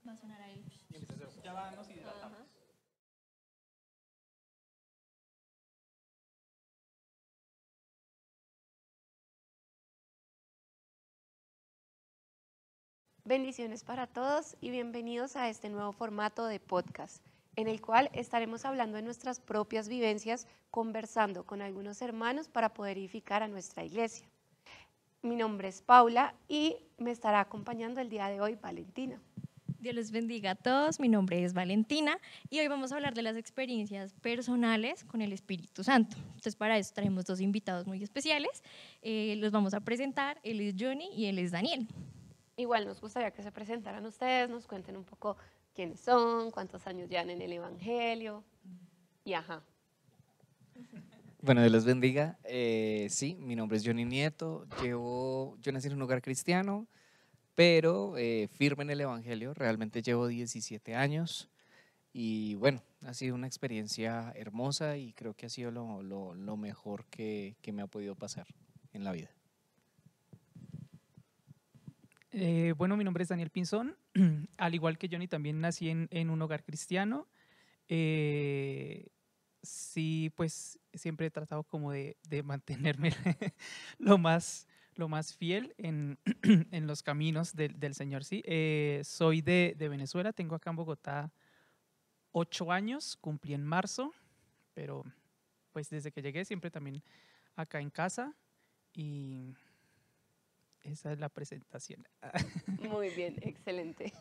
Va a sonar ahí. Ya va, nos hidratamos. Bendiciones para todos y bienvenidos a este nuevo formato de podcast, en el cual estaremos hablando de nuestras propias vivencias, conversando con algunos hermanos para poder edificar a nuestra iglesia. Mi nombre es Paula y me estará acompañando el día de hoy Valentina. Dios les bendiga a todos, mi nombre es Valentina y hoy vamos a hablar de las experiencias personales con el Espíritu Santo. Entonces para eso traemos dos invitados muy especiales, los vamos a presentar, él es Johnny y él es Daniel. Igual nos gustaría que se presentaran ustedes, nos cuenten un poco quiénes son, cuántos años llevan en el Evangelio y ajá. Bueno, Dios les bendiga. Sí, mi nombre es Johnny Nieto. Yo nací en un hogar cristiano, pero firme en el Evangelio. Realmente llevo 17 años y bueno, ha sido una experiencia hermosa y creo que ha sido lo mejor que me ha podido pasar en la vida. Bueno, mi nombre es Daniel Pinzón. Al igual que Johnny, también nací en un hogar cristiano. Sí, pues siempre he tratado como de mantenerme lo más fiel en los caminos del Señor. Sí. Soy de Venezuela, tengo acá en Bogotá 8 años, cumplí en marzo, pero pues desde que llegué siempre también acá en casa y esa es la presentación. Muy bien, excelente.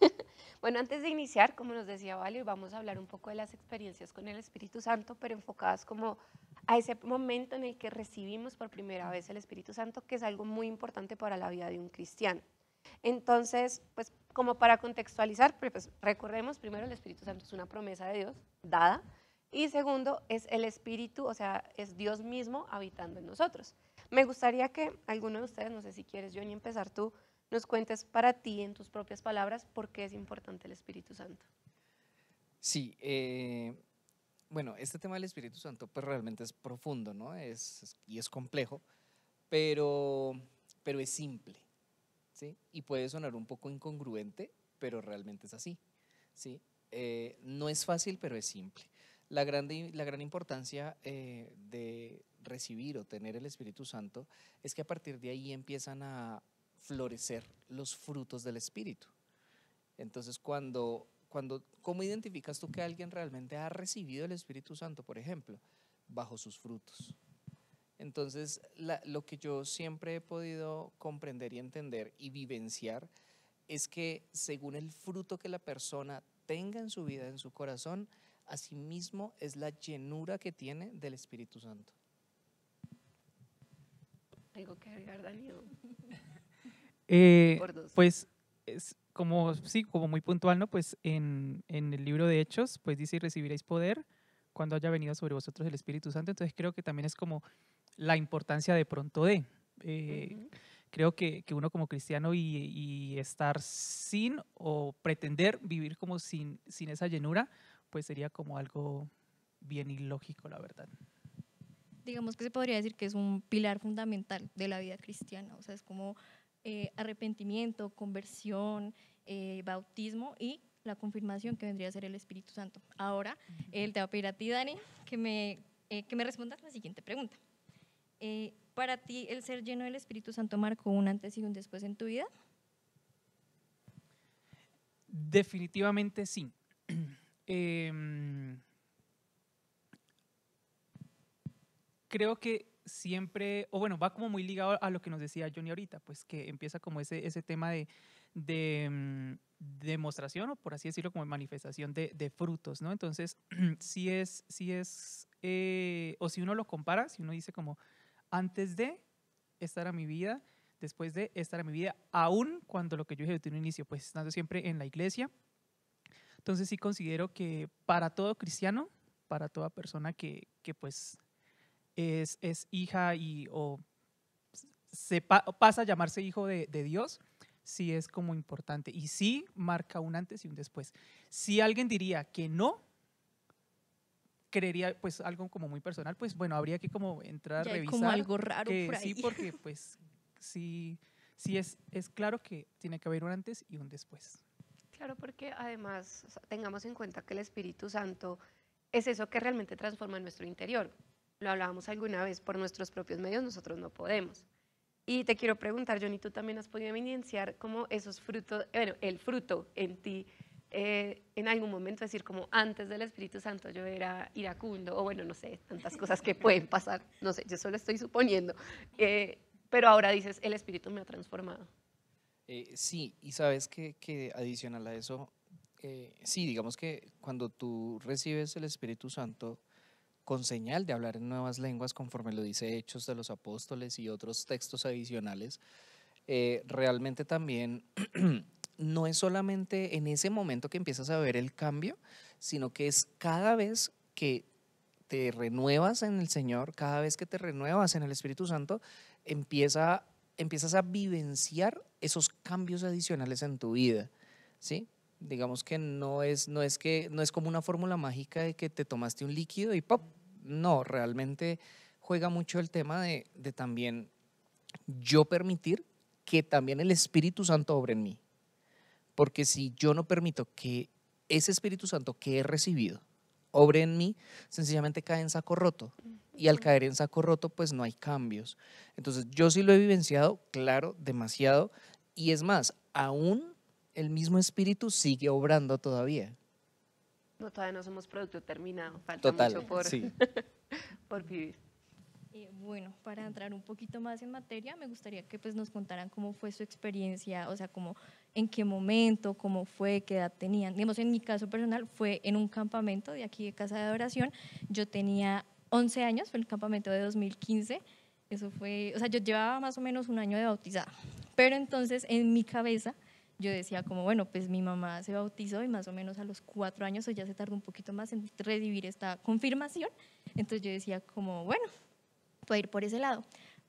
Bueno, antes de iniciar, como nos decía Vale, vamos a hablar un poco de las experiencias con el Espíritu Santo, pero enfocadas como a ese momento en el que recibimos por primera vez el Espíritu Santo, que es algo muy importante para la vida de un cristiano. Entonces, pues como para contextualizar, pues recordemos primero el Espíritu Santo es una promesa de Dios dada y segundo es el Espíritu, o sea, es Dios mismo habitando en nosotros. Me gustaría que alguno de ustedes, no sé si quieres, Johnny, empezar tú, nos cuentes para ti en tus propias palabras por qué es importante el Espíritu Santo. Sí, bueno, este tema del Espíritu Santo pues realmente es profundo, ¿no? Y es complejo, pero, pero es simple. ¿Sí? Y puede sonar un poco incongruente, pero realmente es así, ¿sí? No es fácil, pero es simple. La gran importancia de recibir o tener el Espíritu Santo es que a partir de ahí empiezan a florecer los frutos del Espíritu. Entonces, ¿cómo identificas tú que alguien realmente ha recibido el Espíritu Santo, por ejemplo? Bajo sus frutos. Entonces, lo que yo siempre he podido comprender y entender y vivenciar es que según el fruto que la persona tenga en su vida, en su corazón, asimismo es la llenura que tiene del Espíritu Santo. ¿Algo que agregar, Daniel? Por dos. Pues es como, sí, como muy puntual, ¿no? Pues en el libro de Hechos, pues dice, y recibiréis poder cuando haya venido sobre vosotros el Espíritu Santo. Entonces creo que también es como la importancia de pronto de, creo que uno como cristiano y estar sin o pretender vivir como sin esa llenura, pues sería como algo bien ilógico, la verdad. Digamos que se podría decir que es un pilar fundamental de la vida cristiana, o sea, es como arrepentimiento, conversión, bautismo y la confirmación que vendría a ser el Espíritu Santo. Ahora, te va a pedir a ti, Dani, que me respondas la siguiente pregunta. ¿Para ti el ser lleno del Espíritu Santo marcó un antes y un después en tu vida? Definitivamente sí. Creo que siempre, o bueno, va como muy ligado a lo que nos decía Johnny ahorita, pues que empieza como ese tema de demostración, o por así decirlo, como manifestación de frutos, ¿no? Entonces, o si uno lo compara, si uno dice como antes de estar a mi vida, después de estar a mi vida, aún cuando lo que yo dije desde un inicio, pues estando siempre en la iglesia, entonces sí considero que para todo cristiano, para toda persona que pues es hija o pasa a llamarse hijo de Dios, sí es como importante y sí marca un antes y un después. Si alguien diría que no, creería pues algo como muy personal, pues bueno, habría que como entrar a Ya hay como revisar algo raro que por ahí. sí, porque pues sí es claro que tiene que haber un antes y un después. Claro, porque además o sea, tengamos en cuenta que el Espíritu Santo es eso que realmente transforma nuestro interior. Lo hablábamos alguna vez, por nuestros propios medios nosotros no podemos. Y te quiero preguntar, Johnny, ¿tú también has podido evidenciar como esos frutos, bueno, el fruto en ti, en algún momento decir como antes del Espíritu Santo yo era iracundo, o bueno, no sé, tantas cosas que pueden pasar, no sé, yo solo estoy suponiendo, pero ahora dices, el Espíritu me ha transformado? Sí, y sabes que adicional a eso, sí, digamos que cuando tú recibes el Espíritu Santo con señal de hablar en nuevas lenguas, conforme lo dice Hechos de los Apóstoles y otros textos adicionales, realmente también no es solamente en ese momento que empiezas a ver el cambio, sino que es cada vez que te renuevas en el Señor, cada vez que te renuevas en el Espíritu Santo, empiezas a vivenciar esos cambios adicionales en tu vida, ¿sí? Digamos que no es como una fórmula mágica de que te tomaste un líquido y ¡pop! No, realmente juega mucho el tema de también yo permitir que también el Espíritu Santo obre en mí. Porque si yo no permito que ese Espíritu Santo que he recibido obre en mí, sencillamente cae en saco roto. Y al caer en saco roto, pues no hay cambios. Entonces, yo sí lo he vivenciado, claro, demasiado. Y es más, aún el mismo Espíritu sigue obrando todavía. No, todavía no somos producto terminado, falta mucho Total, por, sí. por vivir. Bueno, para entrar un poquito más en materia, me gustaría que pues nos contaran cómo fue su experiencia, o sea, cómo, en qué momento, cómo fue, qué edad tenían. Digamos, en mi caso personal fue en un campamento de aquí de Casa de Adoración. Yo tenía 11 años, fue el campamento de 2015. Eso fue, o sea, yo llevaba más o menos un año de bautizada. Pero entonces en mi cabeza yo decía como, bueno, pues mi mamá se bautizó y más o menos a los 4 años, o ya se tardó un poquito más en recibir esta confirmación. Entonces yo decía como, bueno, puede ir por ese lado.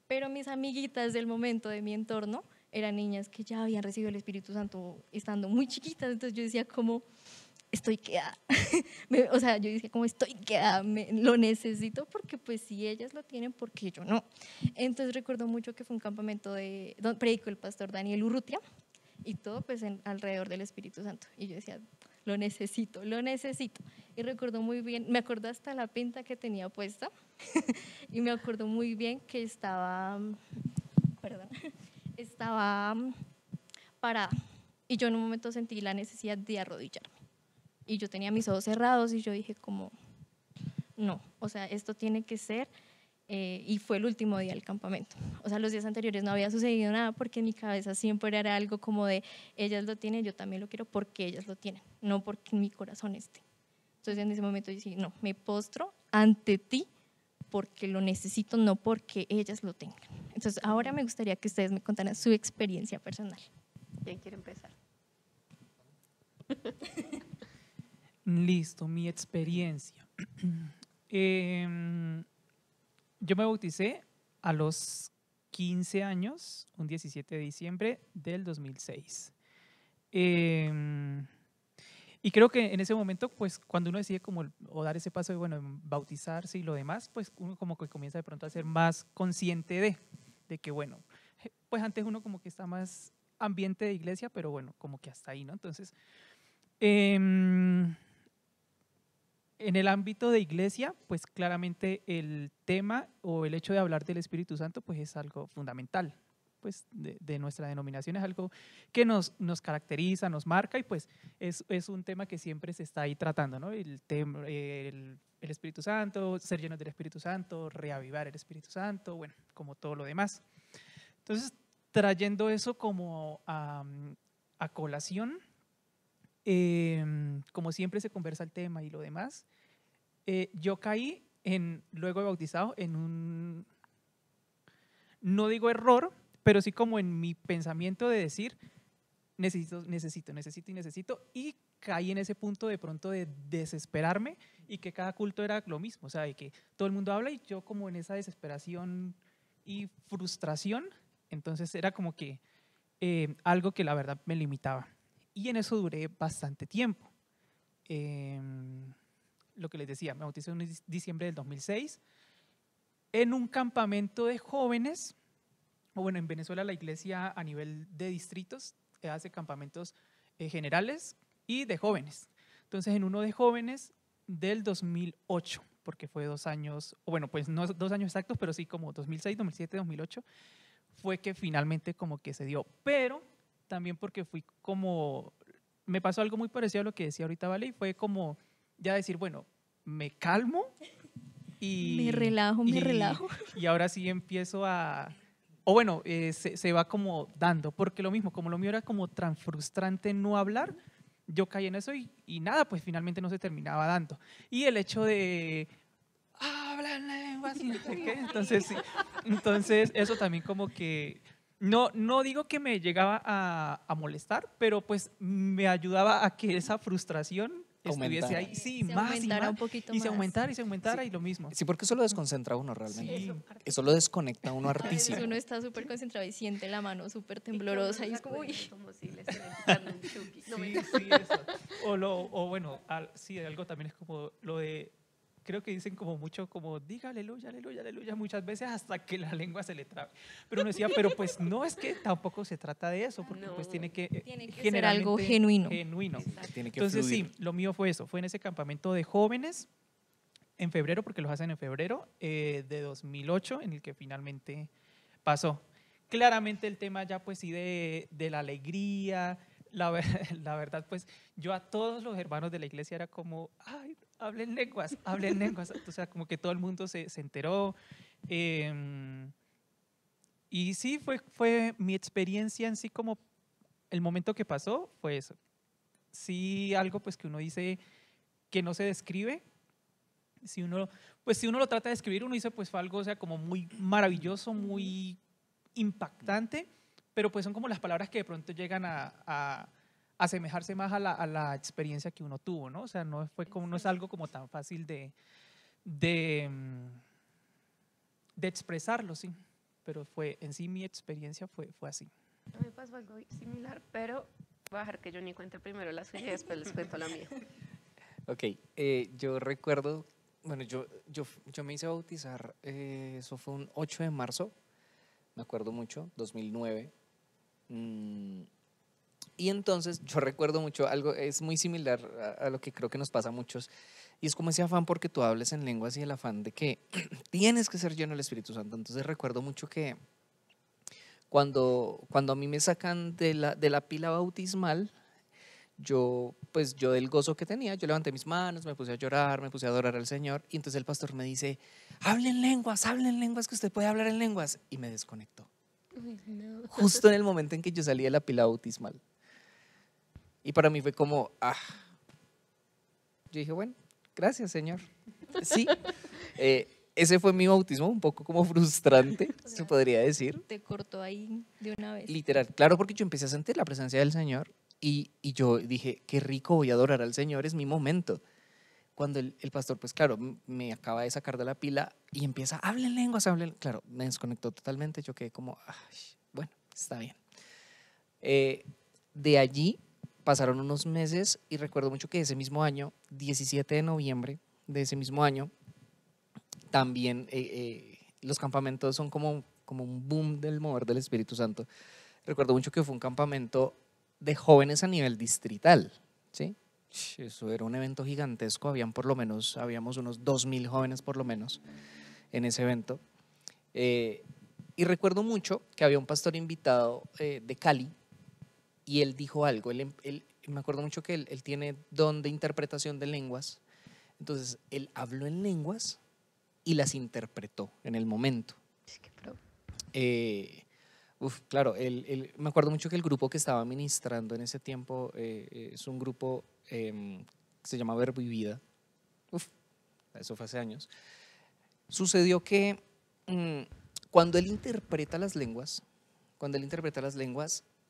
Pero mis amiguitas del momento de mi entorno eran niñas que ya habían recibido el Espíritu Santo estando muy chiquitas, entonces yo decía como, estoy quedada. O sea, yo decía como, estoy quedada, lo necesito porque pues si ellas lo tienen, ¿por qué yo no? Entonces recuerdo mucho que fue un campamento donde predicó el pastor Daniel Urrutia y todo pues alrededor del Espíritu Santo. Y yo decía, lo necesito, lo necesito. Y recuerdo muy bien, me acuerdo hasta la pinta que tenía puesta y me acuerdo muy bien que perdón, estaba parada y yo en un momento sentí la necesidad de arrodillarme y yo tenía mis ojos cerrados y yo dije como, no, o sea, esto tiene que ser, y fue el último día del campamento. O sea, los días anteriores no había sucedido nada porque en mi cabeza siempre era algo como de, ellas lo tienen, yo también lo quiero porque ellas lo tienen, no porque en mi corazón esté. Entonces en ese momento yo dije, no, me postro ante ti porque lo necesito, no porque ellas lo tengan. Entonces ahora me gustaría que ustedes me contaran su experiencia personal. ¿Quién quiere empezar? Listo, mi experiencia. Em, yo me bauticé a los 15 años, un 17 de diciembre del 2006. Em, y creo que en ese momento, pues cuando uno decide como o dar ese paso de, bueno, bautizarse y lo demás, pues uno como que comienza de pronto a ser más consciente de que, bueno, pues antes uno como que está más ambiente de iglesia, pero bueno, como que hasta ahí, ¿no? Entonces, em, en el ámbito de iglesia, pues claramente el tema o el hecho de hablar del Espíritu Santo, pues es algo fundamental, pues de nuestra denominación, es algo que nos caracteriza, nos marca y pues es un tema que siempre se está ahí tratando, ¿no? El Espíritu Santo, ser llenos del Espíritu Santo, reavivar el Espíritu Santo, bueno, como todo lo demás. Entonces, trayendo eso como a colación, como siempre se conversa el tema y lo demás, yo caí luego de bautizado en un, no digo error, pero sí como en mi pensamiento de decir, necesito, y caí en ese punto de pronto de desesperarme y que cada culto era lo mismo, o sea, de que todo el mundo habla y yo como en esa desesperación y frustración, entonces era como que algo que la verdad me limitaba. Y en eso duré bastante tiempo. Lo que les decía, me bauticé en diciembre del 2006 en un campamento de jóvenes, o bueno, en Venezuela la iglesia a nivel de distritos hace campamentos generales y de jóvenes. Entonces, en uno de jóvenes del 2008, porque fue 2 años, o bueno, pues no 2 años exactos, pero sí como 2006, 2007, 2008, fue que finalmente como que se dio. Pero también porque fui como, me pasó algo muy parecido a lo que decía ahorita Vale, y fue como ya decir, bueno, me calmo y Me relajo, me relajo. y ahora sí empiezo a, o bueno, se va como dando, porque lo mismo, como lo mío era como tan frustrante no hablar, yo caí en eso y nada, pues finalmente no se terminaba dando. Y el hecho de, hablan lenguas, y no sé qué, entonces sí, entonces eso también como que, no digo que me llegaba a molestar, pero pues me ayudaba a que esa frustración estuviese Aumentara. ahí, sí, Se más y aumentara más, un poquito y se más. aumentara y se aumentara y lo mismo. Sí, porque eso lo desconcentra a uno realmente. Sí. Eso lo desconecta a uno A veces hartísimo. uno está súper concentrado y siente la mano súper temblorosa y es como, uy. Como si le estuvieran quitando un chuki. No, Sí, mentira. sí, eso. O bueno, sí, algo también es como lo de, creo que dicen como mucho como, diga aleluya, aleluya, aleluya, muchas veces hasta que la lengua se le trabe. Pero uno decía, pero pues no, es que tampoco se trata de eso, porque pues No. tiene que, Tiene que ser generalmente algo genuino. genuino. Tiene que Entonces fluir. sí, lo mío fue eso, fue en ese campamento de jóvenes en febrero, porque los hacen en febrero de 2008, en el que finalmente pasó. Claramente el tema ya pues sí de la alegría, la verdad pues yo a todos los hermanos de la iglesia era como, ay, hablen lenguas, hablen lenguas. O sea, como que todo el mundo se enteró. Y sí, fue mi experiencia en sí como el momento que pasó fue eso. Sí, algo pues que uno dice que no se describe. Si uno lo trata de describir, uno dice pues fue algo, o sea, como muy maravilloso, muy impactante, pero pues son como las palabras que de pronto llegan a asemejarse más a la experiencia que uno tuvo, ¿no? O sea, no es algo como tan fácil de, mm, de expresarlo, sí. Pero en sí mi experiencia fue así. A mí me pasó algo similar, pero voy a dejar que Johnny cuente primero la suya y después les cuento la mía. Ok, yo recuerdo, bueno, yo me hice bautizar, eso fue un 8 de marzo, me acuerdo mucho, 2009. Y entonces yo recuerdo mucho algo, es muy similar a lo que creo que nos pasa a muchos, y es como ese afán porque tú hables en lenguas y el afán de que tienes que ser lleno del Espíritu Santo. Entonces recuerdo mucho que cuando a mí me sacan de la pila bautismal, pues yo del gozo que tenía, yo levanté mis manos, me puse a llorar, me puse a adorar al Señor, y entonces el pastor me dice, hable en lenguas, que usted puede hablar en lenguas, y me desconectó, Uy, no. justo en el momento en que yo salí de la pila bautismal. Y para mí fue como, yo dije, bueno, gracias Señor. Sí, ese fue mi bautismo, un poco como frustrante, O se sea, podría decir. Te cortó ahí de una vez. Literal, claro, porque yo empecé a sentir la presencia del Señor y yo dije, qué rico, voy a adorar al Señor, es mi momento. Cuando el pastor, pues claro, me acaba de sacar de la pila y empieza, hablen lenguas, claro, me desconectó totalmente, yo quedé como, bueno, está bien. De allí pasaron unos meses y recuerdo mucho que ese mismo año, 17 de noviembre de ese mismo año, también los campamentos son como un boom del mover del Espíritu Santo. Recuerdo mucho que fue un campamento de jóvenes a nivel distrital, ¿sí? Eso era un evento gigantesco, habíamos unos 2000 jóvenes por lo menos en ese evento. Y recuerdo mucho que había un pastor invitado de Cali y él dijo algo, me acuerdo mucho que él tiene don de interpretación de lenguas, entonces él habló en lenguas y las interpretó en el momento. Qué pro. Claro, me acuerdo mucho que el grupo que estaba ministrando en ese tiempo es un grupo que se llama Verbo y Vida. Eso fue hace años. Sucedió que cuando él interpreta las lenguas,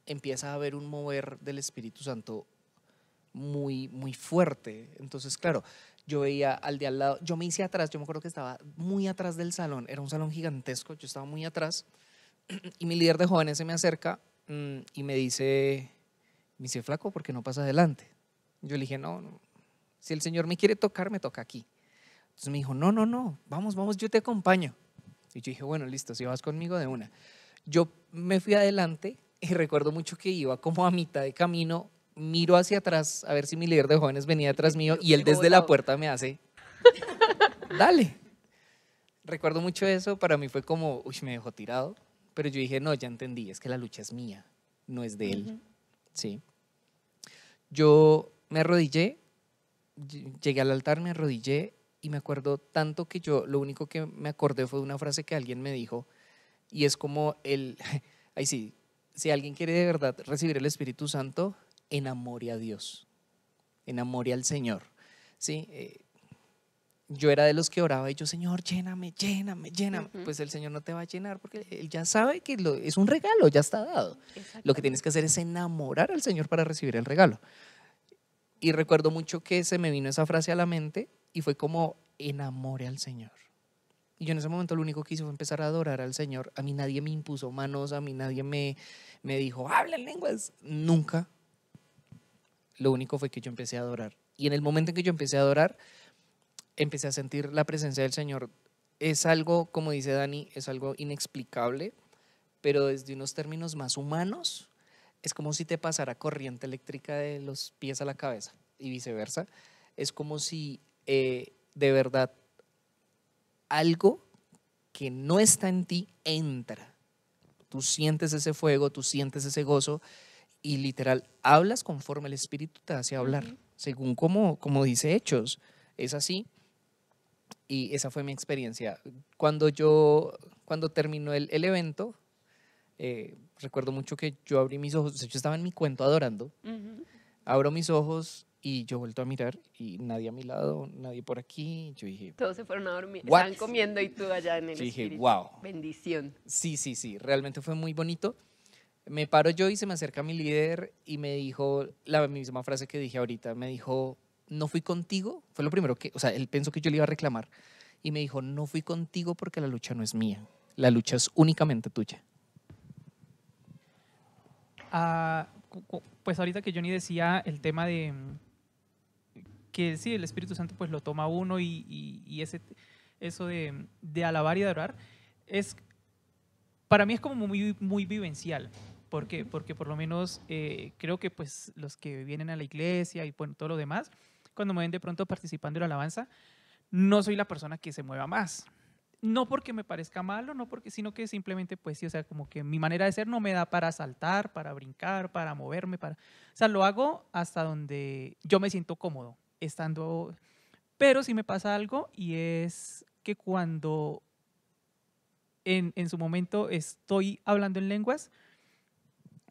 empieza a haber un mover del Espíritu Santo muy, muy fuerte. Entonces, claro, yo veía al de al lado, yo me hice atrás, yo me acuerdo que estaba muy atrás del salón, era un salón gigantesco, yo estaba muy atrás. Y mi líder de jóvenes se me acerca y me dice, flaco, ¿por qué no pasa adelante? Yo le dije, no, si el Señor me quiere tocar, me toca aquí. Entonces me dijo, no, vamos, yo te acompaño. Y yo dije, bueno, listo, si vas conmigo de una. Yo me fui adelante y recuerdo mucho que iba como a mitad de camino, miro hacia atrás a ver si mi líder de jóvenes venía detrás mío y él Dejó desde la botado. puerta me hace, dale. Recuerdo mucho eso, para mí fue como, uy, me dejó tirado, pero yo dije, no, ya entendí, es que la lucha es mía, no es de él, Ujú. ¿sí? Yo me arrodillé, llegué al altar, me arrodillé y me acuerdo tanto que yo, lo único que me acordé fue de una frase que alguien me dijo y es como ahí sí, si alguien quiere de verdad recibir el Espíritu Santo, enamore a Dios, enamore al Señor, ¿sí? Yo era de los que oraba y yo, Señor, lléname, lléname, lléname. Ujú. Pues el Señor no te va a llenar porque Él ya sabe que es un regalo, ya está dado. Lo que tienes que hacer es enamorar al Señor para recibir el regalo. Y recuerdo mucho que se me vino esa frase a la mente y fue como, enamore al Señor. Y yo en ese momento lo único que hice fue empezar a adorar al Señor. A mí nadie me impuso manos, a mí nadie me dijo, habla en lenguas. Nunca. Lo único fue que yo empecé a adorar. Y en el momento en que yo empecé a adorar, empecé a sentir la presencia del Señor. Es algo, como dice Dani, es algo inexplicable, pero desde unos términos más humanos, es como si te pasara corriente eléctrica de los pies a la cabeza y viceversa. Es como si de verdad algo que no está en ti entra. Tú sientes ese fuego, tú sientes ese gozo y literal hablas conforme el Espíritu te hace hablar, Ujú. según como dice Hechos. Es así. Y esa fue mi experiencia. Cuando terminó el evento, recuerdo mucho que yo abrí mis ojos, yo estaba en mi cuento adorando, Ujú. abro mis ojos y yo vuelto a mirar y nadie a mi lado, nadie por aquí. Yo dije, Todos se fueron a dormir, What? estaban comiendo y tú allá en el Yo dije, espíritu. wow. Bendición. Sí, realmente fue muy bonito. Me paro yo y se me acerca mi líder y me dijo la misma frase que dije ahorita. Me dijo, no fui contigo. Fue lo primero que, o sea, él pensó que yo le iba a reclamar. Y me dijo, no fui contigo porque la lucha no es mía. La lucha es únicamente tuya. Pues ahorita que Johnny decía el tema de que sí, el Espíritu Santo pues lo toma uno y eso de alabar y de adorar, para mí es como muy, muy vivencial. ¿Por qué? Porque por lo menos creo que pues los que vienen a la iglesia y bueno, todo lo demás, cuando me ven de pronto participando en la alabanza, no soy la persona que se mueva más. No porque me parezca malo, no porque, sino que simplemente, pues sí, o sea, como que mi manera de ser no me da para saltar, para brincar, para moverme, o sea, lo hago hasta donde yo me siento cómodo, estando, pero sí me pasa algo y es que cuando en su momento estoy hablando en lenguas,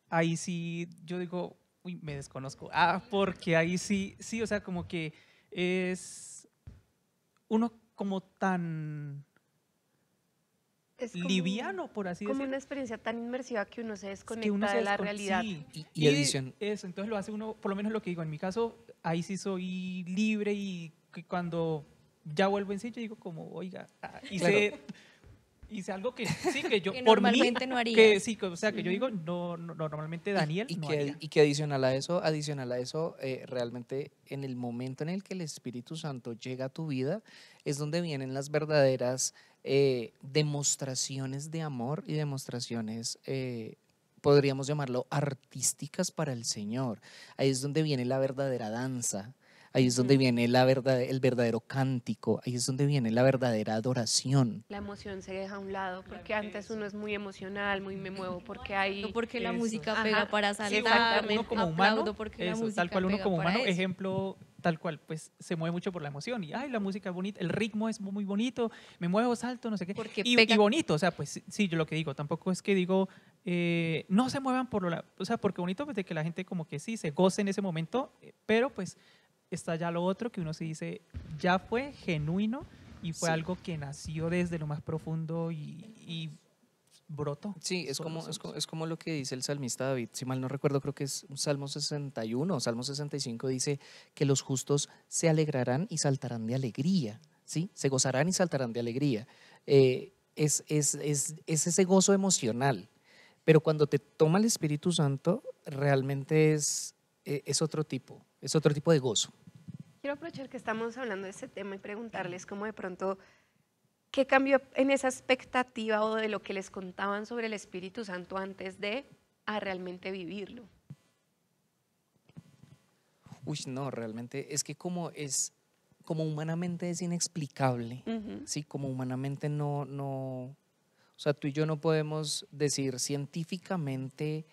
ahí sí yo digo, uy, me desconozco, porque ahí sí, sí, o sea, como que es uno como tan Es como, liviano, por así como decirlo. una experiencia tan inmersiva que uno se Es que desconecta uno de la realidad. sí. Y adición, Eso, entonces lo hace uno, por lo menos lo que digo, en mi caso, ahí sí soy libre y que cuando ya vuelvo en sí, yo digo como, oiga, hice algo que sí, que yo, Que por mí, normalmente no que harías. sí, o sea, que yo digo, no, normalmente Daniel no haría. y que adicional a eso, realmente en el momento en el que el Espíritu Santo llega a tu vida, es donde vienen las verdaderas demostraciones de amor y demostraciones, podríamos llamarlo, artísticas para el Señor. Ahí es donde viene la verdadera danza. Ahí es donde Ujú. viene el verdadero cántico, ahí es donde viene la verdadera adoración. La emoción se deja a un lado, porque antes uno es muy emocional, muy me muevo, porque hay... Porque la Eso. música Ajá, pega para sí, saltar, exactamente. Uno como humano, aplaudo porque la eso, música tal cual uno pega como para humano, eso. ejemplo, tal cual, pues se mueve mucho por la emoción y, ay, la música es bonita, el ritmo es muy bonito, me muevo, salto, no sé qué, Porque y pega. bonito, o sea, pues sí, yo lo que digo, tampoco es que digo, no se muevan o sea, porque bonito, pues de que la gente como que sí, se goce en ese momento, pero pues está ya lo otro que uno se dice, ya fue genuino y fue Sí. algo que nació desde lo más profundo y brotó. Sí, solo. es como lo que dice el salmista David, si mal no recuerdo, creo que es Salmo 61 o Salmo 65, dice que los justos se alegrarán y saltarán de alegría, ¿sí? Se gozarán y saltarán de alegría. Es ese gozo emocional, pero cuando te toma el Espíritu Santo, realmente es otro tipo de gozo. Quiero aprovechar que estamos hablando de este tema y preguntarles cómo de pronto, ¿qué cambió en esa expectativa o de lo que les contaban sobre el Espíritu Santo antes de a realmente vivirlo? Uy, no, realmente es que como humanamente es inexplicable, Ujú. ¿sí? Como humanamente o sea, tú y yo no podemos decir científicamente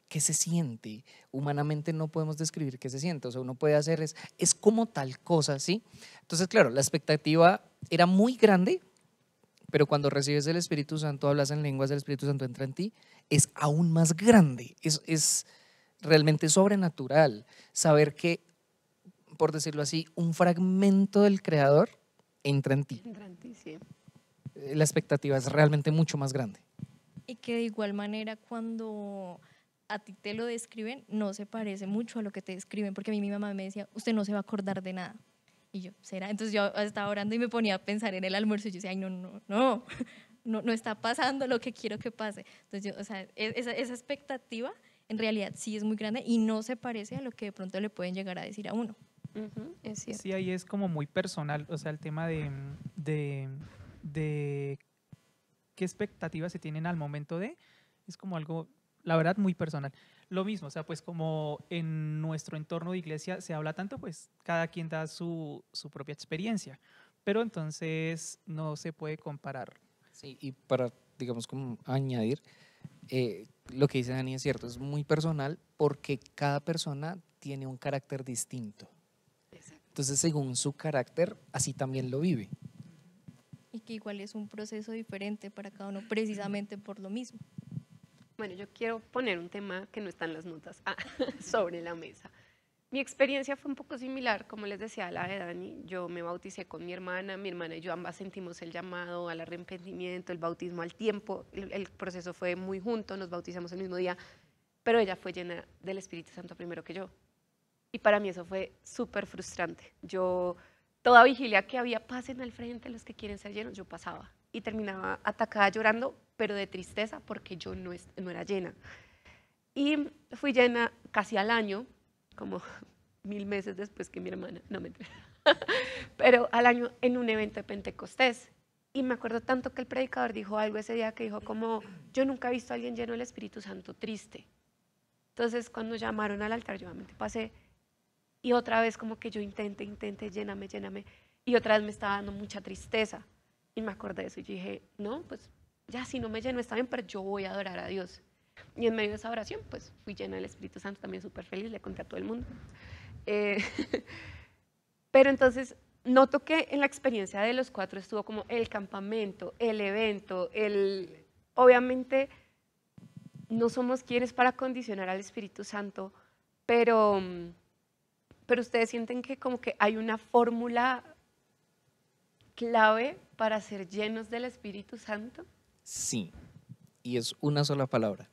qué se siente, humanamente no podemos describir qué se siente, o sea, uno puede hacer es como tal cosa, ¿sí? Entonces, claro, la expectativa era muy grande, pero cuando recibes el Espíritu Santo, hablas en lenguas, el Espíritu Santo entra en ti, es aún más grande, es realmente sobrenatural saber que, por decirlo así, un fragmento del Creador entra en ti. Hidrantes, sí. La expectativa es realmente mucho más grande. Y que de igual manera cuando a ti te lo describen, no se parece mucho a lo que te describen, porque a mí mi mamá me decía, usted no se va a acordar de nada. Y yo, ¿será? Entonces yo estaba orando y me ponía a pensar en el almuerzo y yo decía, ay, no está pasando lo que quiero que pase. Entonces yo, o sea, esa expectativa en realidad sí es muy grande y no se parece a lo que de pronto le pueden llegar a decir a uno. Ujú, es cierto. Sí, ahí es como muy personal, o sea, el tema de qué expectativas se tienen al momento de, es como algo, la verdad, muy personal. Lo mismo, o sea, pues como en nuestro entorno de iglesia se habla tanto, pues cada quien da su propia experiencia, pero entonces no se puede comparar. Sí, y para, digamos, como añadir, lo que dice Dani es cierto, es muy personal porque cada persona tiene un carácter distinto. Exacto. Entonces, según su carácter, así también lo vive. Y que igual es un proceso diferente para cada uno, precisamente por lo mismo. Bueno, yo quiero poner un tema que no está en las notas sobre la mesa. Mi experiencia fue un poco similar, como les decía, a la de Dani. Yo me bauticé con mi hermana y yo ambas sentimos el llamado al arrepentimiento, el bautismo al tiempo. El proceso fue muy junto, nos bautizamos el mismo día, pero ella fue llena del Espíritu Santo primero que yo. Y para mí eso fue súper frustrante. Yo, toda vigilia que había, pasen al frente los que quieren ser llenos, yo pasaba y terminaba atacada llorando, pero de tristeza porque yo no era llena. Y fui llena casi al año, como 1000 meses después que mi hermana, no me pero al año en un evento de Pentecostés. Y me acuerdo tanto que el predicador dijo algo ese día que dijo como, yo nunca he visto a alguien lleno del Espíritu Santo triste. Entonces cuando llamaron al altar, yo obviamente pasé y otra vez como que yo intenté, lléname. Y otra vez me estaba dando mucha tristeza. Y me acordé de eso y yo dije, no, pues ya si no me lleno está bien, pero yo voy a adorar a Dios. Y en medio de esa oración, pues fui llena del Espíritu Santo, también súper feliz, le conté a todo el mundo. Eh, pero entonces noto que en la experiencia de los 4 estuvo como el campamento, el evento, obviamente no somos quienes para condicionar al Espíritu Santo, pero ustedes sienten que como que hay una fórmula clave para ser llenos del Espíritu Santo. Sí, y es una sola palabra,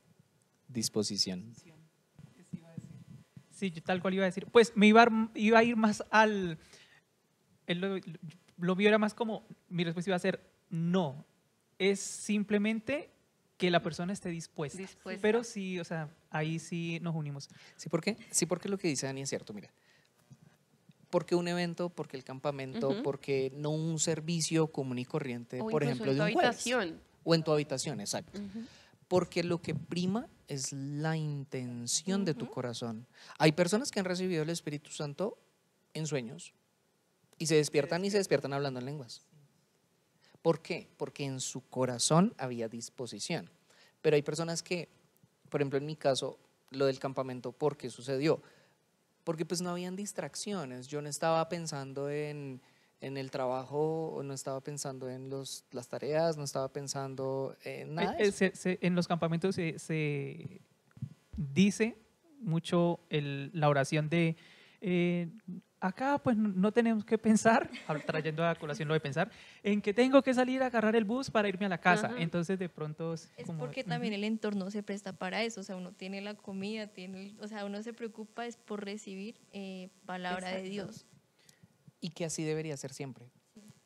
disposición. Sí, yo tal cual iba a decir. Pues me iba a ir más lo mío era más como, mi respuesta iba a ser no. Es simplemente que la persona esté dispuesta. Pero sí, o sea, ahí sí nos unimos. ¿Sí por qué? Sí, porque lo que dice Dani es cierto, mira. Porque un evento, porque el campamento, porque no un servicio común y corriente, O por ejemplo, en de tu un jueves. habitación. O en tu habitación, exacto. Porque lo que prima es la intención de tu corazón. Hay personas que han recibido el Espíritu Santo en sueños y se despiertan hablando en lenguas. ¿Por qué? Porque en su corazón había disposición. Pero hay personas que, por ejemplo, en mi caso, lo del campamento, ¿por qué sucedió? Porque pues no habían distracciones. Yo no estaba pensando en el trabajo, no estaba pensando en las tareas, no estaba pensando en nada de eso. En los campamentos se dice mucho la oración de acá pues no tenemos que pensar, trayendo a colación lo de pensar, en que tengo que salir a agarrar el bus para irme a la casa. Ajá. Entonces de pronto Es porque también el entorno se presta para eso, o sea, uno tiene la comida, o sea, uno se preocupa es por recibir palabra de Dios. Y que así debería ser siempre.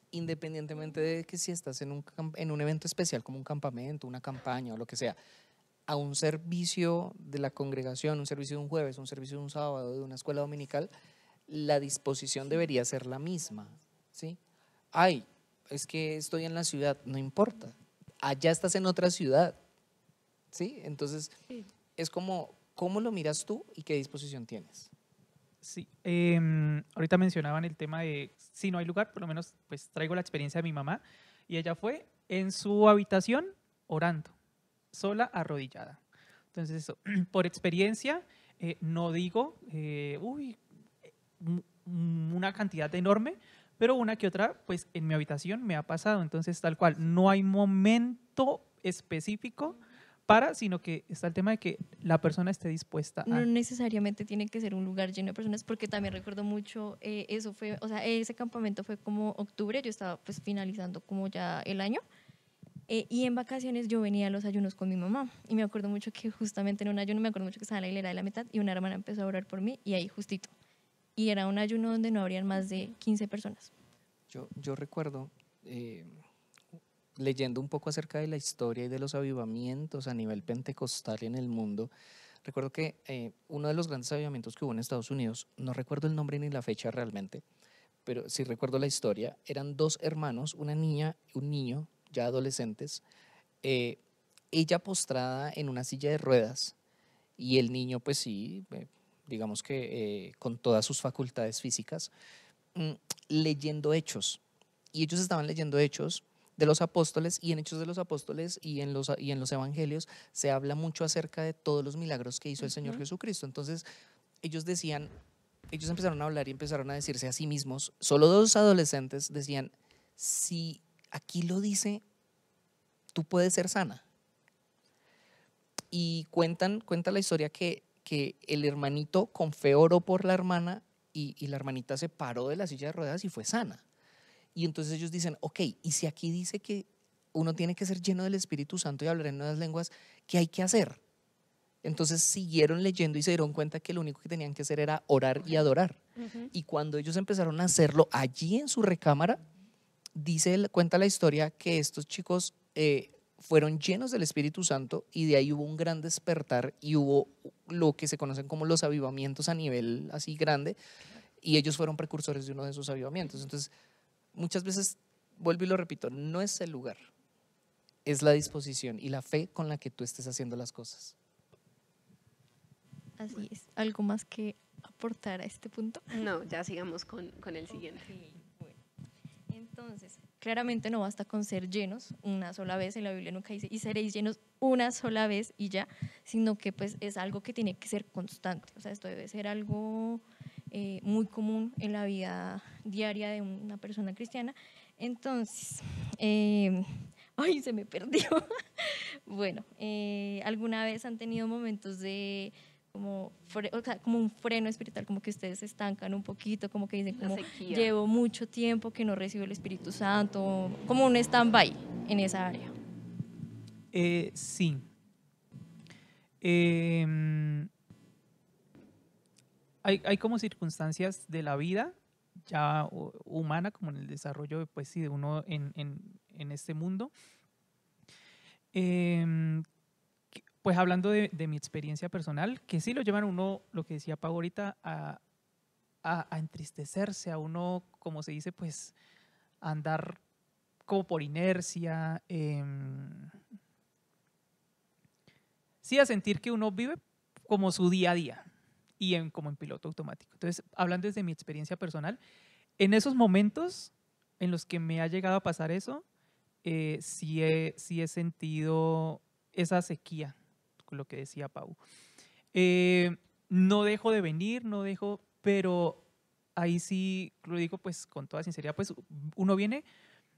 Independientemente de que si estás en un evento especial como un campamento, una campaña o lo que sea, a un servicio de la congregación, un servicio de un jueves, un servicio de un sábado, de una escuela dominical, la disposición debería ser la misma, ¿sí? Ay, es que estoy en la ciudad, no importa, allá estás en otra ciudad, ¿sí? Entonces, es como, ¿cómo lo miras tú y qué disposición tienes? Sí, ahorita mencionaban el tema de si no hay lugar, por lo menos pues traigo la experiencia de mi mamá y ella fue en su habitación orando, sola, arrodillada. Entonces, eso, por experiencia, no digo, una cantidad enorme, pero una que otra, pues en mi habitación me ha pasado. Entonces, tal cual, no hay momento específico para, sino que está el tema de que la persona esté dispuesta No a. necesariamente tiene que ser un lugar lleno de personas, porque también recuerdo mucho, eso fue, o sea, ese campamento fue como octubre, yo estaba pues finalizando como ya el año, y en vacaciones yo venía a los ayunos con mi mamá, y me acuerdo mucho que justamente en un ayuno, me acuerdo mucho que estaba en la hilera de la mitad, y una hermana empezó a orar por mí, y ahí justito, y era un ayuno donde no habrían más de 15 personas. Yo recuerdo, leyendo un poco acerca de la historia y de los avivamientos a nivel pentecostal en el mundo, recuerdo que uno de los grandes avivamientos que hubo en Estados Unidos, no recuerdo el nombre ni la fecha realmente, pero sí recuerdo la historia, eran dos hermanos, una niña y un niño, ya adolescentes, eh, ella postrada en una silla de ruedas y el niño pues sí, digamos que con todas sus facultades físicas, mm, leyendo hechos. Y ellos estaban leyendo hechos de los apóstoles, y en Hechos de los Apóstoles y en los evangelios se habla mucho acerca de todos los milagros que hizo el Señor Jesucristo. Entonces ellos decían, ellos empezaron a hablar y empezaron a decirse a sí mismos, solo dos adolescentes decían, si aquí lo dice, tú puedes ser sana. Y cuenta la historia que el hermanito con fe oró por la hermana y la hermanita se paró de la silla de ruedas y fue sana. Y entonces ellos dicen, ok, y si aquí dice que uno tiene que ser lleno del Espíritu Santo y hablar en nuevas lenguas, ¿qué hay que hacer? Entonces siguieron leyendo y se dieron cuenta que lo único que tenían que hacer era orar y adorar. Y cuando ellos empezaron a hacerlo allí en su recámara, cuenta la historia que estos chicos fueron llenos del Espíritu Santo, y de ahí hubo un gran despertar y hubo lo que se conocen como los avivamientos a nivel así grande, y ellos fueron precursores de uno de esos avivamientos. Entonces, muchas veces, vuelvo y lo repito, no es el lugar, es la disposición y la fe con la que tú estés haciendo las cosas. Así es. ¿Algo más que aportar a este punto? No, ya sigamos con el siguiente. Ok, bueno. Entonces, claramente no basta con ser llenos una sola vez, en la Biblia nunca dice, y seréis llenos una sola vez y ya, sino que pues es algo que tiene que ser constante, o sea, esto debe ser algo muy común en la vida diaria de una persona cristiana. Entonces, ay, se me perdió. Bueno, ¿alguna vez han tenido momentos de o sea, como un freno espiritual, como que ustedes se estancan un poquito, como que dicen, Una como sequía. llevo mucho tiempo que no recibo el Espíritu Santo, como un stand-by en esa área? Sí. Hay como circunstancias de la vida ya humana, como en el desarrollo pues, sí, de uno en este mundo. Pues hablando de mi experiencia personal, que sí lo llevan a uno, lo que decía Pau ahorita, a entristecerse, a uno, como se dice, pues a andar como por inercia, sí, a sentir que uno vive como su día a día y como en piloto automático. Entonces, hablando desde mi experiencia personal, en esos momentos en los que me ha llegado a pasar eso, sí he sentido esa sequía, con lo que decía Pau. No dejo de venir, no dejo, pero ahí sí lo digo pues con toda sinceridad, pues uno viene,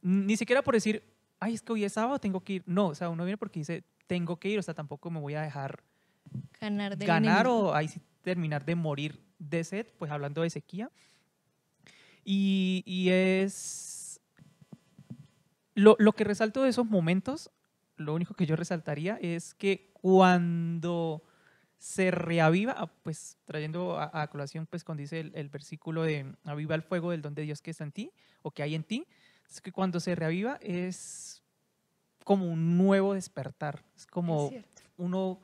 ni siquiera por decir, ay, es que hoy es sábado, tengo que ir. No, o sea, uno viene porque dice, tengo que ir, o sea, tampoco me voy a dejar ganar o ahí sí terminar de morir de sed, pues hablando de sequía. Y es lo que resalto de esos momentos, lo único que yo resaltaría es que cuando se reaviva, pues trayendo a colación, pues cuando dice el versículo de aviva el fuego del don de Dios que está en ti o que hay en ti, es que cuando se reaviva es como un nuevo despertar, es como uno,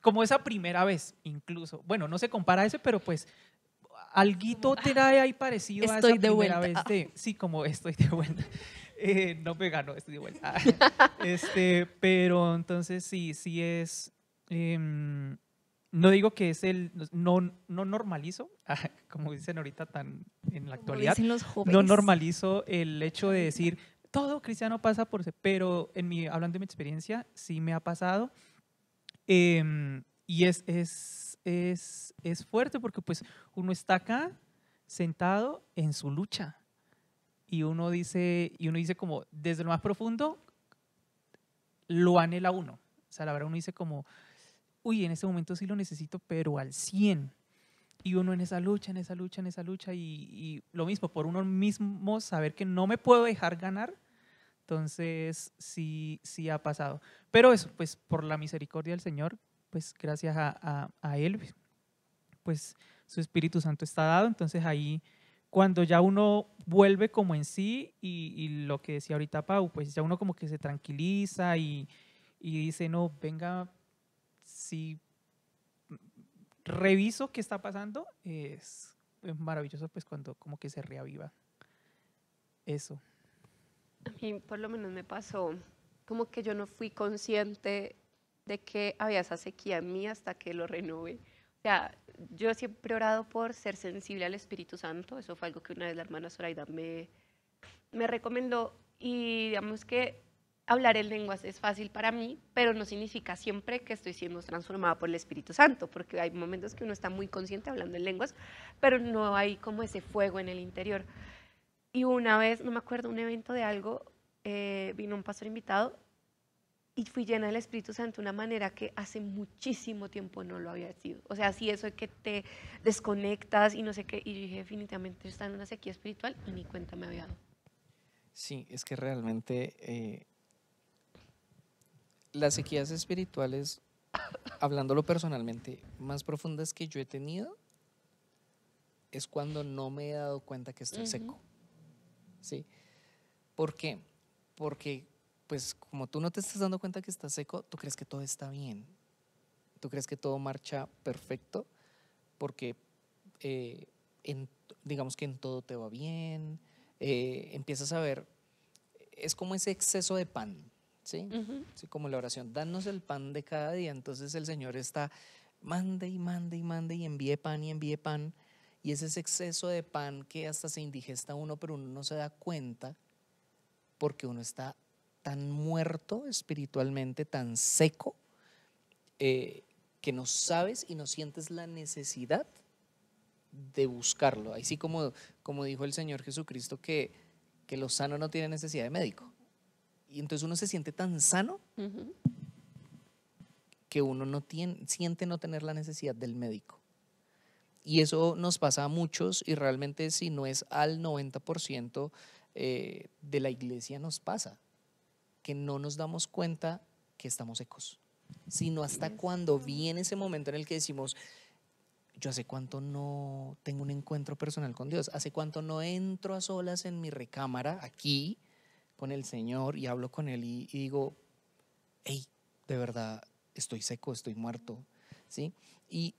como esa primera vez incluso, bueno, no se compara a ese, pero pues alguito trae ahí parecido a esa primera vez de, sí, como estoy de vuelta. No me ganó, estoy de vuelta. Pero entonces sí es no digo que es no normalizo, como dicen ahorita tan en la Como actualidad, dicen los no jóvenes. normalizo el hecho de decir, todo cristiano pasa por eso, pero hablando de mi experiencia, sí me ha pasado. Y es fuerte porque pues uno está acá sentado en su lucha y uno dice como desde lo más profundo lo anhela uno. O sea, la verdad uno dice como, uy, en este momento sí lo necesito, pero al 100. Y uno en esa lucha, en esa lucha, en esa lucha y lo mismo, por uno mismo saber que no me puedo dejar ganar. Entonces, sí ha pasado. Pero eso, pues por la misericordia del Señor, pues gracias a Él, pues su Espíritu Santo está dado. Entonces ahí, cuando ya uno vuelve como en sí y lo que decía ahorita Pau, pues ya uno como que se tranquiliza y dice, no, venga, si reviso qué está pasando, es maravilloso pues cuando como que se reaviva eso. A mí por lo menos me pasó como que yo no fui consciente de que había esa sequía en mí hasta que lo renové. O sea, yo siempre he orado por ser sensible al Espíritu Santo. Eso fue algo que una vez la hermana Zoraida me recomendó. Y digamos que hablar en lenguas es fácil para mí, pero no significa siempre que estoy siendo transformada por el Espíritu Santo, porque hay momentos que uno está muy consciente hablando en lenguas, pero no hay como ese fuego en el interior. Y una vez, no me acuerdo, un evento de algo, vino un pastor invitado y fui llena del Espíritu Santo de una manera que hace muchísimo tiempo no lo había sido. O sea, sí, eso de que te desconectas y no sé qué, y yo dije, definitivamente está en una sequía espiritual y ni cuenta me había dado. Sí, es que realmente las sequías espirituales, hablándolo personalmente, más profundas que yo he tenido, es cuando no me he dado cuenta que estoy seco. ¿Sí? ¿Por qué? Porque, pues, como tú no te estás dando cuenta que estás seco, tú crees que todo está bien. Tú crees que todo marcha perfecto, porque digamos que en todo te va bien, empiezas a ver, es como ese exceso de pan, ¿sí? Sí, como la oración, danos el pan de cada día. Entonces el Señor está, mande y mande y mande y envíe pan y envíe pan. Y es ese exceso de pan que hasta se indigesta uno, pero uno no se da cuenta porque uno está tan muerto espiritualmente, tan seco, que no sabes y no sientes la necesidad de buscarlo. Así como dijo el Señor Jesucristo que los sanos no tienen necesidad de médico. Y entonces uno se siente tan sano que uno siente no tener la necesidad del médico. Y eso nos pasa a muchos y realmente si no es al 90% de la iglesia nos pasa, que no nos damos cuenta que estamos secos, sino hasta cuando viene ese momento en el que decimos, yo hace cuánto no tengo un encuentro personal con Dios, hace cuánto no entro a solas en mi recámara aquí con el Señor y hablo con Él y digo, hey, de verdad estoy seco, estoy muerto, ¿sí? Y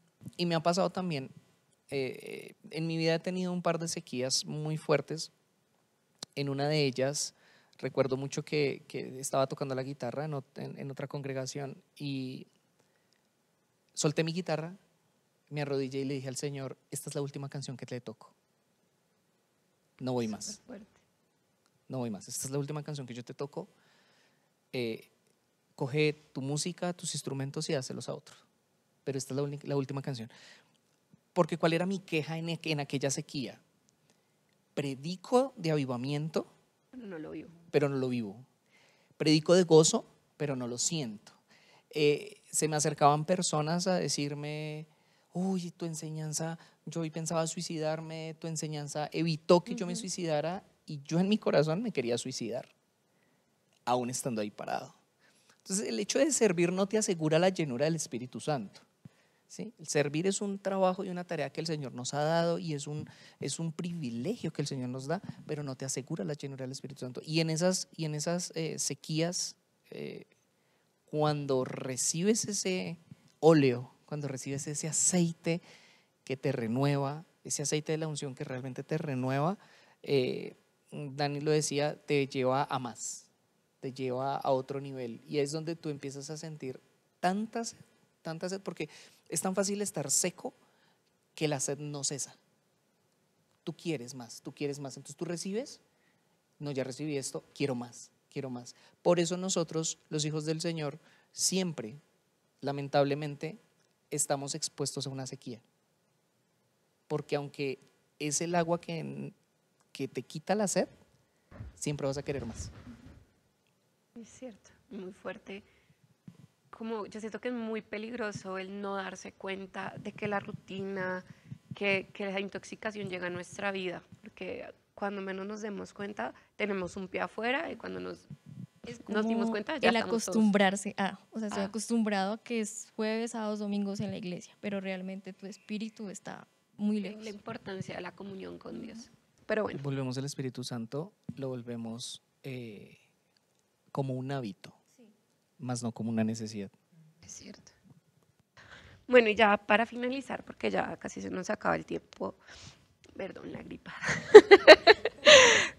me ha pasado también, en mi vida he tenido un par de sequías muy fuertes. En una de ellas recuerdo mucho que estaba tocando la guitarra en otra congregación y solté mi guitarra, me arrodillé y le dije al Señor, esta es la última canción que te toco, no voy más, no voy más, esta es la última canción que yo te toco, coge tu música, tus instrumentos y hácelos a otros, pero esta es la última canción. Porque ¿cuál era mi queja en aquella sequía? Predico de avivamiento, pero no lo vivo. Predico de gozo, pero no lo siento. Se me acercaban personas a decirme, uy, tu enseñanza, yo hoy pensaba suicidarme, tu enseñanza evitó que yo me suicidara y yo en mi corazón me quería suicidar, aún estando ahí parado. Entonces el hecho de servir no te asegura la llenura del Espíritu Santo. ¿Sí? El servir es un trabajo y una tarea que el Señor nos ha dado y es un privilegio que el Señor nos da, pero no te asegura la llenura del Espíritu Santo. Y en esas sequías, cuando recibes ese óleo, cuando recibes ese aceite que te renueva, ese aceite de la unción que realmente te renueva, Dani lo decía, te lleva a más, te lleva a otro nivel y es donde tú empiezas a sentir tanta sed tanta sed, porque es tan fácil estar seco que la sed no cesa. Tú quieres más, entonces tú recibes, no, ya recibí esto, quiero más, quiero más. Por eso nosotros, los hijos del Señor, siempre, lamentablemente, estamos expuestos a una sequía, porque aunque es el agua que te quita la sed, siempre vas a querer más. Es cierto, muy fuerte. Como yo siento que es muy peligroso el no darse cuenta de que la rutina, que la intoxicación llega a nuestra vida, porque cuando menos nos demos cuenta, tenemos un pie afuera y cuando nos Es dimos como cuenta, ya el estamos todos. acostumbrarse a, o sea, estoy Ah. acostumbrado a que es jueves, sábados, domingos en la iglesia, pero realmente tu espíritu está muy lejos. La importancia de la comunión con Dios. Pero bueno, Volvemos al Espíritu Santo, lo volvemos como un hábito, más no como una necesidad. es cierto. Bueno, y ya para finalizar, porque ya casi se nos acaba el tiempo, perdón, la gripa.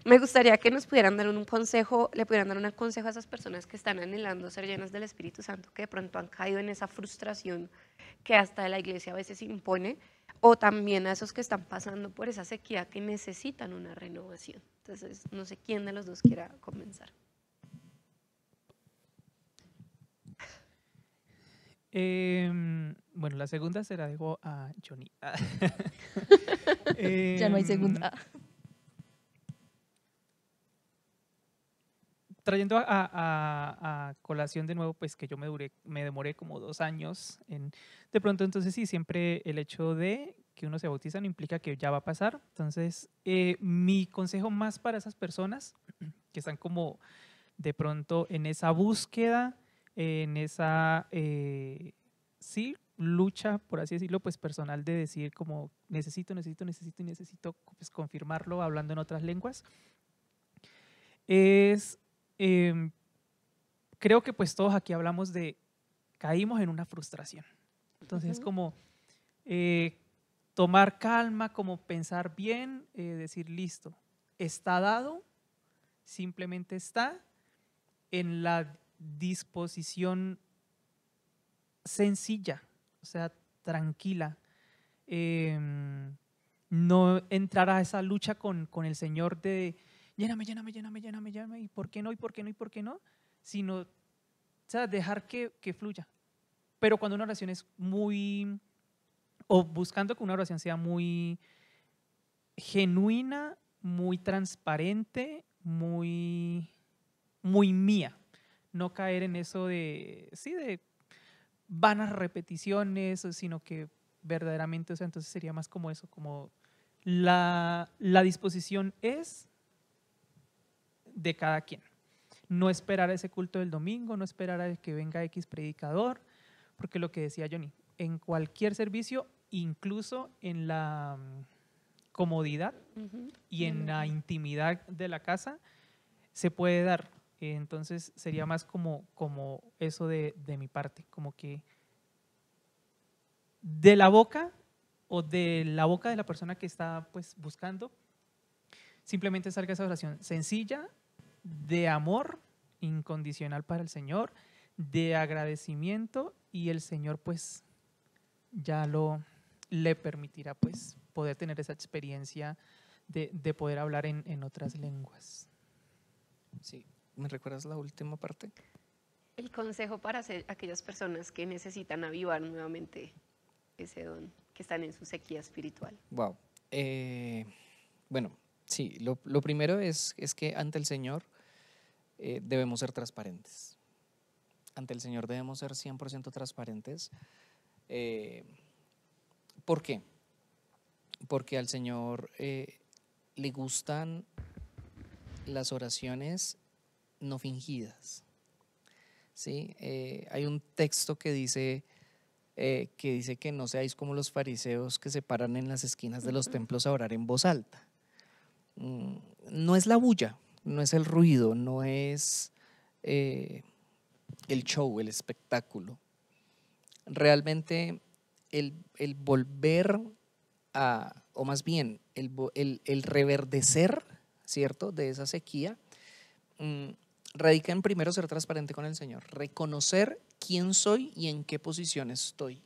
Me gustaría que nos pudieran dar un consejo, le pudieran dar un consejo a esas personas que están anhelando ser llenas del Espíritu Santo, que de pronto han caído en esa frustración que hasta la iglesia a veces impone, o también a esos que están pasando por esa sequía que necesitan una renovación. Entonces, no sé quién de los dos quiera comenzar. Bueno, la segunda se la dejo a Johnny. Ya no hay segunda. Trayendo a colación de nuevo, pues que yo me demoré como 2 años de pronto, entonces sí, siempre el hecho de que uno se bautiza no implica que ya va a pasar. Entonces, mi consejo más para esas personas que están como de pronto en esa búsqueda, en esa, sí, lucha, por así decirlo, pues personal de decir como necesito pues confirmarlo hablando en otras lenguas, es, creo que pues todos aquí hablamos de, caímos en una frustración. Entonces es como tomar calma, como pensar bien, decir listo, está dado, simplemente está en la disposición sencilla, o sea, tranquila. No entrar a esa lucha con el Señor de lléname, y por qué no, y por qué no, y por qué no, sino, o sea, dejar que fluya. Pero cuando una oración es muy, o buscando que una oración sea muy genuina, muy transparente, muy mía, no caer en eso de, sí, de vanas repeticiones, sino que verdaderamente, o sea, entonces sería más como eso, como la disposición es de cada quien. No esperar a ese culto del domingo, no esperar a que venga X predicador, porque lo que decía Johnny, en cualquier servicio, incluso en la comodidad y en la intimidad de la casa, se puede dar. Entonces sería más como eso de mi parte, como que de la boca o de la boca de la persona que está pues buscando, simplemente salga esa oración sencilla, de amor incondicional para el Señor, de agradecimiento, y el Señor pues ya le permitirá pues poder tener esa experiencia de poder hablar en otras lenguas. Sí, ¿me recuerdas la última parte? El consejo para aquellas personas que necesitan avivar nuevamente ese don, que están en su sequía espiritual. Wow. Bueno, sí, lo primero es que ante el Señor debemos ser transparentes. Ante el Señor debemos ser 100% transparentes. ¿Por qué? Porque al Señor le gustan las oraciones no fingidas. ¿Sí? Hay un texto que dice que no seáis como los fariseos que se paran en las esquinas de los templos a orar en voz alta. No es la bulla, no es el ruido, no es el show, el espectáculo. Realmente el volver a, o más bien el reverdecer, ¿cierto?, de esa sequía, radica en primero ser transparente con el Señor, reconocer quién soy y en qué posición estoy.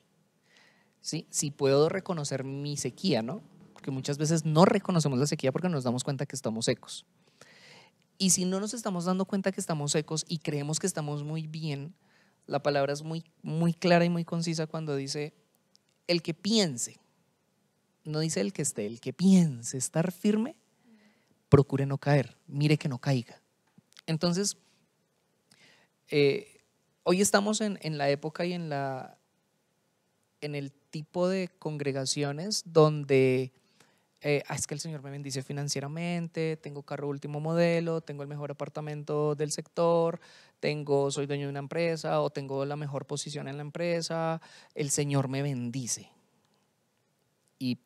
¿Sí? Si puedo reconocer mi sequía, ¿no? Porque muchas veces no reconocemos la sequía porque nos damos cuenta que estamos secos. Y si no nos estamos dando cuenta que estamos secos y creemos que estamos muy bien, la palabra es muy, muy clara y muy concisa cuando dice el que piense, no dice el que esté, el que piense estar firme, procure no caer, mire que no caiga. Entonces, hoy estamos en la época y en el tipo de congregaciones donde es que el Señor me bendice financieramente, tengo carro último modelo, tengo el mejor apartamento del sector, soy dueño de una empresa o tengo la mejor posición en la empresa, el Señor me bendice. Y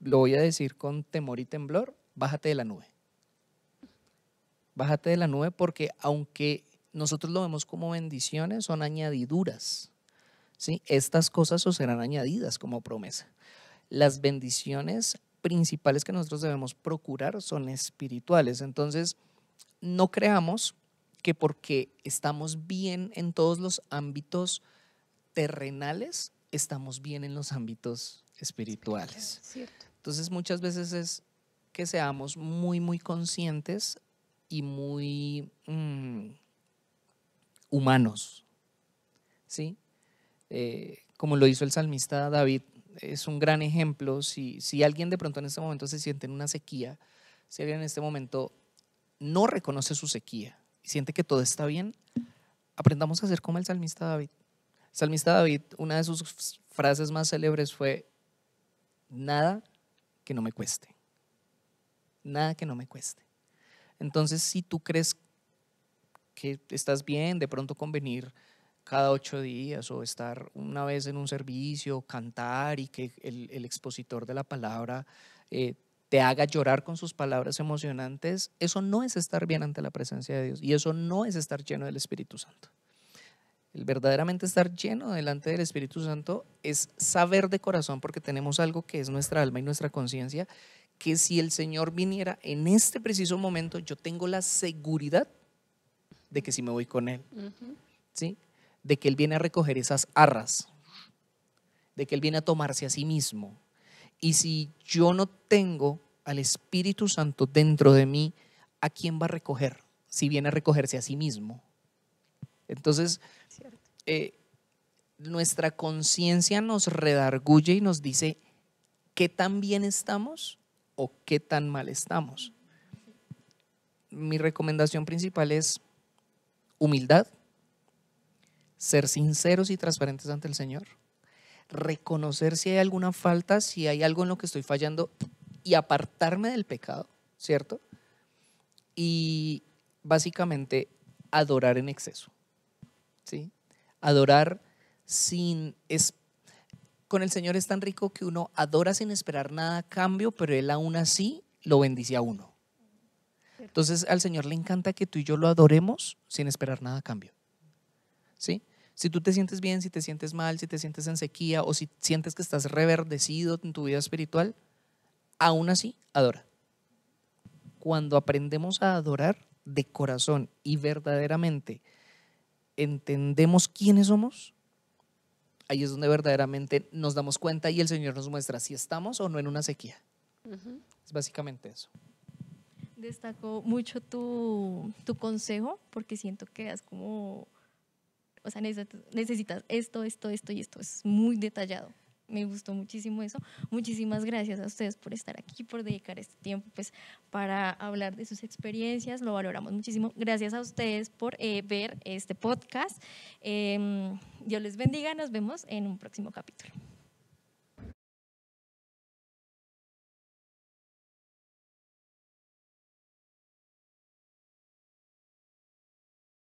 lo voy a decir con temor y temblor, bájate de la nube. Bájate de la nube porque aunque nosotros lo vemos como bendiciones, son añadiduras. ¿Sí? Estas cosas os serán añadidas como promesa. Las bendiciones principales que nosotros debemos procurar son espirituales. Entonces, no creamos que porque estamos bien en todos los ámbitos terrenales, estamos bien en los ámbitos espirituales. Cierto. Entonces, muchas veces es que seamos muy, muy conscientes y muy humanos, ¿sí? Como lo hizo el salmista David, es un gran ejemplo. Si alguien de pronto en este momento se siente en una sequía, si alguien en este momento no reconoce su sequía y siente que todo está bien, aprendamos a ser como el salmista David. El salmista David, una de sus frases más célebres fue: nada que no me cueste. Nada que no me cueste. Entonces, si tú crees que estás bien, de pronto con venir cada 8 días o estar una vez en un servicio, cantar y que el expositor de la palabra te haga llorar con sus palabras emocionantes, eso no es estar bien ante la presencia de Dios y eso no es estar lleno del Espíritu Santo. El verdaderamente estar lleno delante del Espíritu Santo es saber de corazón, porque tenemos algo que es nuestra alma y nuestra conciencia, que si el Señor viniera en este preciso momento, yo tengo la seguridad de que si me voy con Él, ¿sí? De que Él viene a recoger esas arras, de que Él viene a tomarse a sí mismo. Y si yo no tengo al Espíritu Santo dentro de mí, ¿a quién va a recoger? Si viene a recogerse a sí mismo. Entonces, nuestra conciencia nos redarguye y nos dice qué tan bien estamos o qué tan mal estamos. Mi recomendación principal es humildad, ser sinceros y transparentes ante el Señor, reconocer si hay alguna falta, si hay algo en lo que estoy fallando y apartarme del pecado, ¿cierto? Y básicamente adorar en exceso, ¿sí? Adorar con el Señor es tan rico que uno adora sin esperar nada a cambio, pero Él aún así lo bendice a uno. Entonces al Señor le encanta que tú y yo lo adoremos sin esperar nada a cambio, ¿sí? Si tú te sientes bien, si te sientes mal, si te sientes en sequía o si sientes que estás reverdecido en tu vida espiritual, aún así adora. Cuando aprendemos a adorar de corazón y verdaderamente entendemos quiénes somos, ahí es donde verdaderamente nos damos cuenta y el Señor nos muestra si estamos o no en una sequía. Es básicamente eso. Destaco mucho tu consejo, porque siento que es como, o sea, necesitas esto y esto. Es muy detallado. Me gustó muchísimo eso. Muchísimas gracias a ustedes por estar aquí, por dedicar este tiempo pues, para hablar de sus experiencias. Lo valoramos muchísimo. Gracias a ustedes por ver este podcast. Dios les bendiga. Nos vemos en un próximo capítulo.